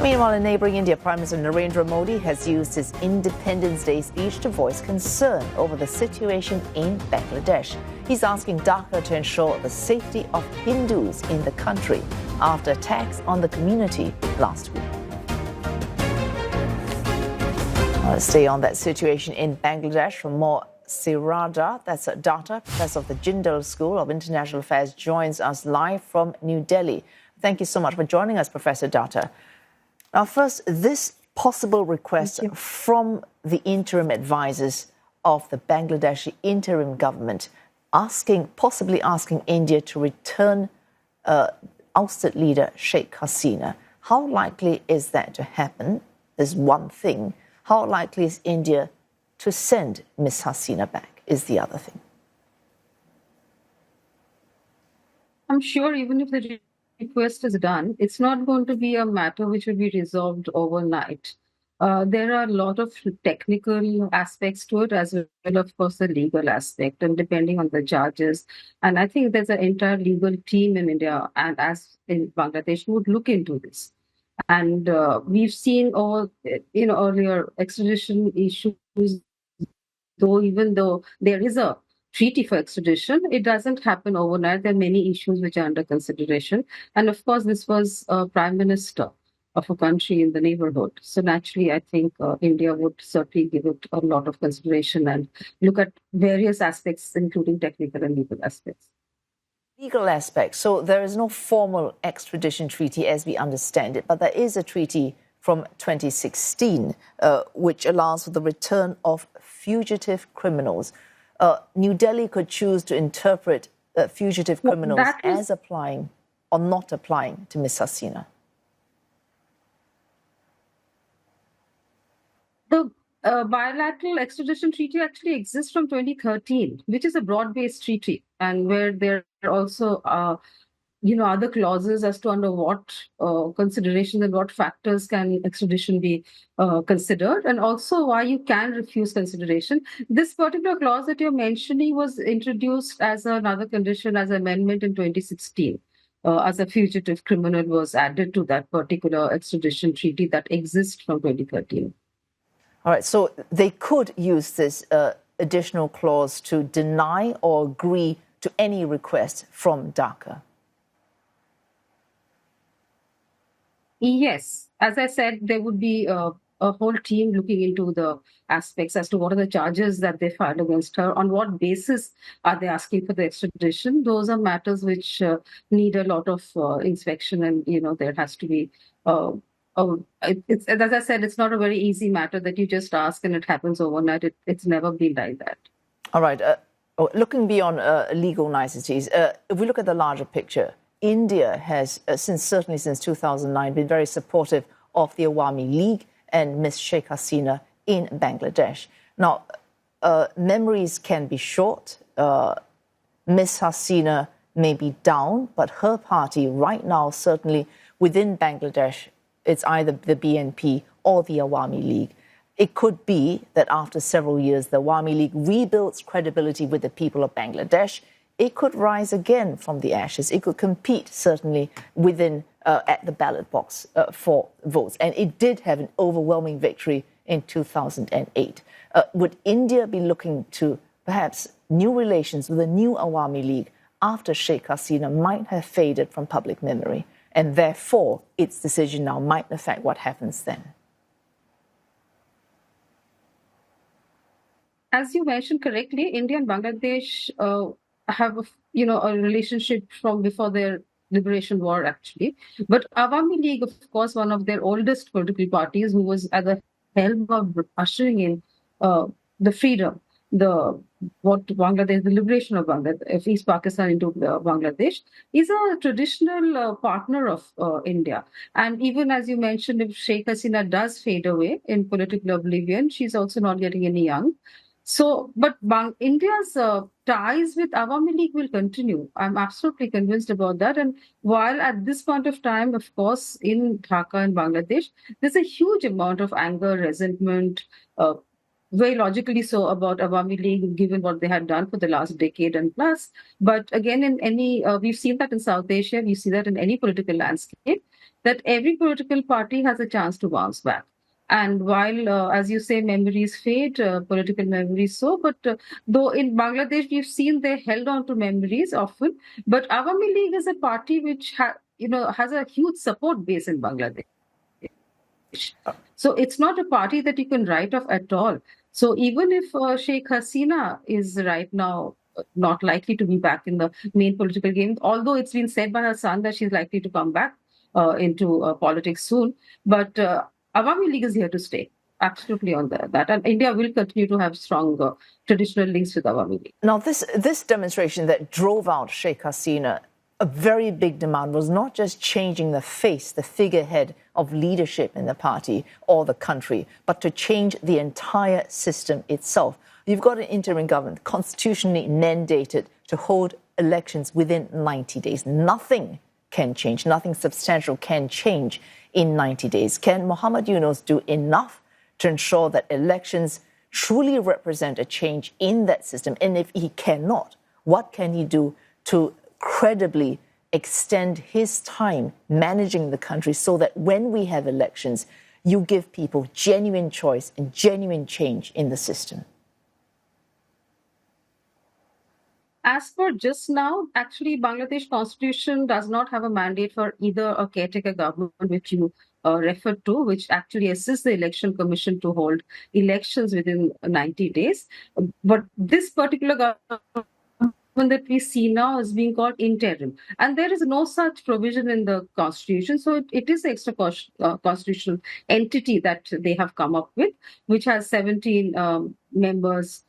Meanwhile, in neighbouring India, Prime Minister Narendra Modi has used his Independence Day speech to voice concern over the situation in Bangladesh. He's asking Dhaka to ensure the safety of Hindus in the country after attacks on the community last week. Let's stay on that situation in Bangladesh for more. Sreeradha Datta, professor of the Jindal School of International Affairs, joins us live from New Delhi. Thank you so much for joining us, Professor Datta. Now, first, this possible request from the interim advisors of the Bangladeshi interim government possibly asking India to return ousted leader Sheikh Hasina. How likely is that to happen is one thing. How likely is India to send Ms. Hasina back is the other thing. I'm sure even if the request is done, it's not going to be a matter which will be resolved overnight. There are a lot of technical aspects to it, as well, of course, the legal aspect, and depending on the judges. And I think there's an entire legal team in India and as in Bangladesh who would look into this. And we've seen earlier extradition issues, even though there is a treaty for extradition, it doesn't happen overnight. There are many issues which are under consideration. And of course, this was a prime minister of a country in the neighborhood. So naturally, I think India would certainly give it a lot of consideration and look at various aspects, including technical and legal aspects. Legal aspects. So there is no formal extradition treaty as we understand it, but there is a treaty from 2016, which allows for the return of fugitive criminals. New Delhi could choose to interpret fugitive criminals as applying or not applying to Ms. Hasina. The bilateral extradition treaty actually exists from 2013, which is a broad-based treaty, and where there are also other clauses as to under what considerations and what factors can extradition be considered, and also why you can refuse consideration. This particular clause that you're mentioning was introduced as another condition, as an amendment in 2016, as a fugitive criminal was added to that particular extradition treaty that exists from 2013. All right, so they could use this additional clause to deny or agree to any request from Dhaka. Yes. As I said, there would be a whole team looking into the aspects as to what are the charges that they filed against her, on what basis are they asking for the extradition. Those are matters which need a lot of inspection, and, there has to be... as I said, it's not a very easy matter that you just ask and it happens overnight. It's never been like that. All right. Looking beyond legal niceties, if we look at the larger picture, India has, certainly since 2009, been very supportive of the Awami League and Ms. Sheikh Hasina in Bangladesh. Now, memories can be short. Ms. Hasina may be down, but her party right now, certainly within Bangladesh, it's either the BNP or the Awami League. It could be that after several years, the Awami League rebuilds credibility with the people of Bangladesh. It could rise again from the ashes. It could compete, certainly, within at the ballot box for votes. And it did have an overwhelming victory in 2008. Would India be looking to perhaps new relations with a new Awami League after Sheikh Hasina might have faded from public memory? And therefore, its decision now might affect what happens then. As you mentioned correctly, India and Bangladesh have a relationship from before their liberation war, actually. But Awami League, of course, one of their oldest political parties, who was at the helm of ushering in the freedom, the liberation of Bangladesh, of East Pakistan into Bangladesh, is a traditional partner of India. And even as you mentioned, if Sheikh Hasina does fade away in political oblivion, she's also not getting any young. So, but India's ties with Awami League will continue. I'm absolutely convinced about that. And while at this point of time, of course, in Dhaka and Bangladesh, there's a huge amount of anger, resentment, very logically so about Awami League, given what they had done for the last decade and plus. But again, in any, we've seen that in South Asia, we see that in any political landscape, that every political party has a chance to bounce back. And while, as you say, memories fade, political memories so, but though in Bangladesh, we've seen they held on to memories often, but Awami League is a party which has a huge support base in Bangladesh. So it's not a party that you can write off at all. So even if Sheikh Hasina is right now not likely to be back in the main political game, although it's been said by her son that she's likely to come back into politics soon, but Awami League is here to stay. Absolutely on that. And India will continue to have strong traditional links with Awami League. Now, this demonstration that drove out Sheikh Hasina, a very big demand was not just changing the face, the figurehead of leadership in the party or the country, but to change the entire system itself. You've got an interim government constitutionally mandated to hold elections within 90 days. Nothing can change, nothing substantial can change in 90 days. Can Muhammad Yunus do enough to ensure that elections truly represent a change in that system? And if he cannot, what can he do to credibly extend his time managing the country so that when we have elections, you give people genuine choice and genuine change in the system? As for just now, actually, Bangladesh constitution does not have a mandate for either a caretaker government, which you referred to, which actually assists the election commission to hold elections within 90 days. But this particular government that we see now is being called interim, and there is no such provision in the constitution. So it is the extra constitutional entity that they have come up with, which has 17 members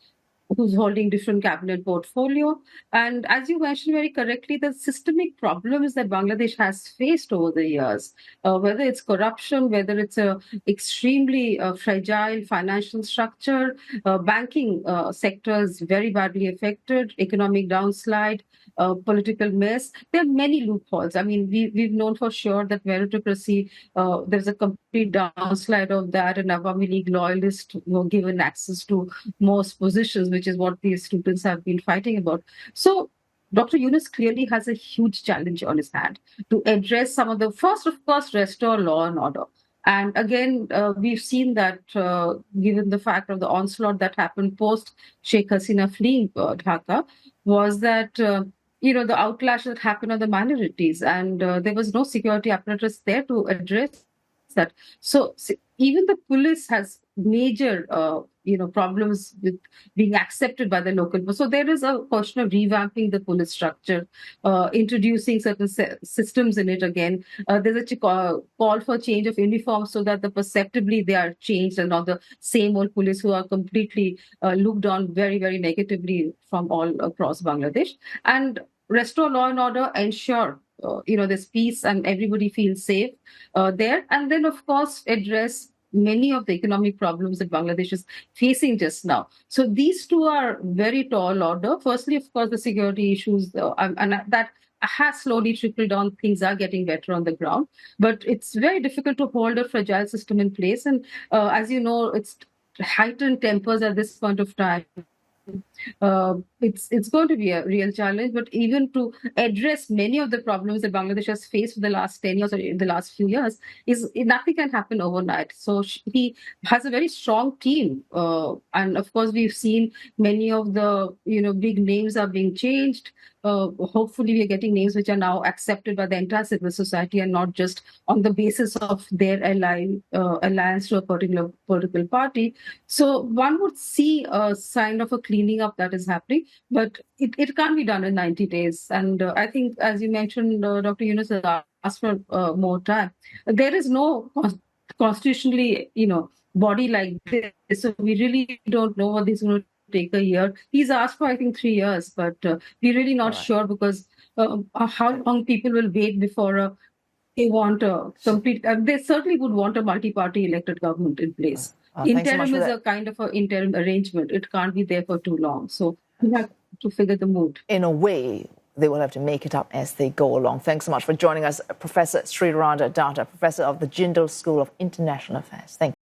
who's holding different cabinet portfolio. And as you mentioned very correctly, the systemic problems that Bangladesh has faced over the years, whether it's corruption, whether it's a extremely fragile financial structure, banking sector is very badly affected, economic downslide, political mess. There are many loopholes. I mean, we've known for sure that meritocracy, there's a complete downslide of that, and Awami League loyalists were given access to most positions, which is what these students have been fighting about. So Dr. Yunus clearly has a huge challenge on his hand to address some of the, first, of course, restore law and order. And again, we've seen that given the fact of the onslaught that happened post Sheikh Hasina fleeing Dhaka, was that the outlash that happened on the minorities, and there was no security apparatus there to address that. So even the police has major problems with being accepted by the local people. So there is a question of revamping the police structure, introducing certain systems in it again. There's a call for change of uniforms so that perceptibly they are changed and not the same old police who are completely looked on very, very negatively from all across Bangladesh. And restore law and order, ensure there's peace and everybody feels safe there. And then, of course, address many of the economic problems that Bangladesh is facing just now. So these two are very tall order. Firstly, of course, the security issues, and that has slowly trickled down. Things are getting better on the ground, but it's very difficult to hold a fragile system in place. And as you know, it's heightened tempers at this point of time. It's going to be a real challenge, but even to address many of the problems that Bangladesh has faced for the last 10 years or in the last few years, nothing can happen overnight. So he has a very strong team, and of course we've seen many of the big names are being changed. Hopefully we are getting names which are now accepted by the entire civil society and not just on the basis of their alliance to a particular political party. So one would see a sign of a cleaning up that is happening, but it can't be done in 90 days. And I think, as you mentioned, Dr. Yunus has asked for more time. There is no constitutionally, body like this, so we really don't know what this is going to take a year. He's asked for, I think, 3 years, but we're really not sure because how long people will wait before they want a complete. They certainly would want a multi-party elected government in place. Interim is a kind of an interim arrangement. It can't be there for too long. So we have to figure the mood. In a way, they will have to make it up as they go along. Thanks so much for joining us, Professor Sreeradha Datta, Professor of the Jindal School of International Affairs. Thank you.